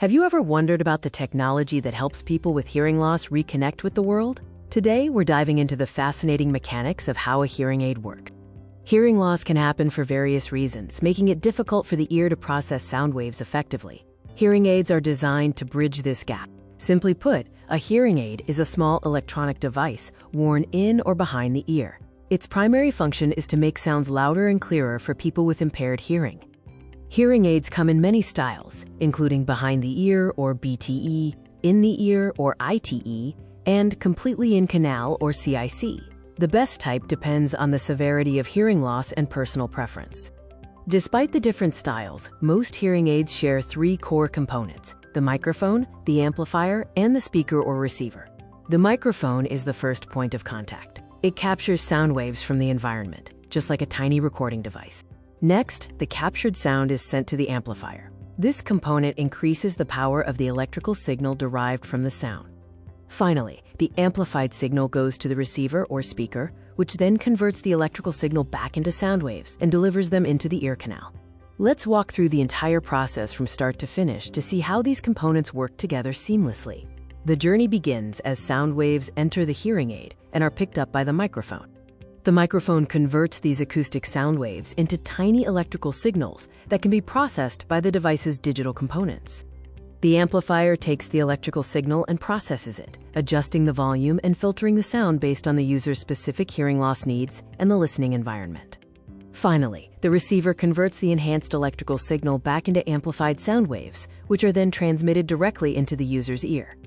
Have you ever wondered about the technology that helps people with hearing loss reconnect with the world? Today, we're diving into the fascinating mechanics of how a hearing aid works. Hearing loss can happen for various reasons, making it difficult for the ear to process sound waves effectively. Hearing aids are designed to bridge this gap. Simply put, a hearing aid is a small electronic device worn in or behind the ear. Its primary function is to make sounds louder and clearer for people with impaired hearing. Hearing aids come in many styles, including behind the ear or BTE, in the ear or ITE, and completely in canal or CIC. The best type depends on the severity of hearing loss and personal preference. Despite the different styles, most hearing aids share three core components: the microphone, the amplifier, and the speaker or receiver. The microphone is the first point of contact. It captures sound waves from the environment, just like a tiny recording device. Next, the captured sound is sent to the amplifier. This component increases the power of the electrical signal derived from the sound. Finally, the amplified signal goes to the receiver or speaker, which then converts the electrical signal back into sound waves and delivers them into the ear canal. Let's walk through the entire process from start to finish to see how these components work together seamlessly. The journey begins as sound waves enter the hearing aid and are picked up by the microphone. The microphone converts these acoustic sound waves into tiny electrical signals that can be processed by the device's digital components. The amplifier takes the electrical signal and processes it, adjusting the volume and filtering the sound based on the user's specific hearing loss needs and the listening environment. Finally, the receiver converts the enhanced electrical signal back into amplified sound waves, which are then transmitted directly into the user's ear.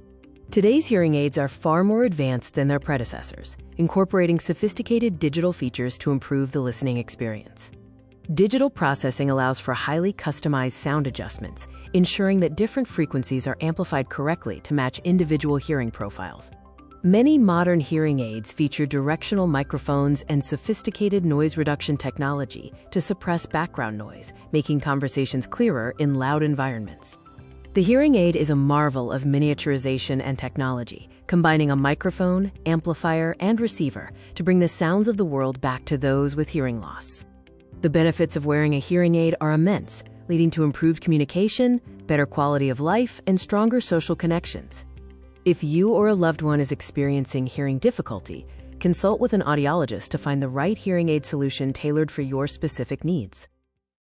Today's hearing aids are far more advanced than their predecessors, incorporating sophisticated digital features to improve the listening experience. Digital processing allows for highly customized sound adjustments, ensuring that different frequencies are amplified correctly to match individual hearing profiles. Many modern hearing aids feature directional microphones and sophisticated noise reduction technology to suppress background noise, making conversations clearer in loud environments. The hearing aid is a marvel of miniaturization and technology, combining a microphone, amplifier, and receiver to bring the sounds of the world back to those with hearing loss. The benefits of wearing a hearing aid are immense, leading to improved communication, better quality of life, and stronger social connections. If you or a loved one is experiencing hearing difficulty, consult with an audiologist to find the right hearing aid solution tailored for your specific needs.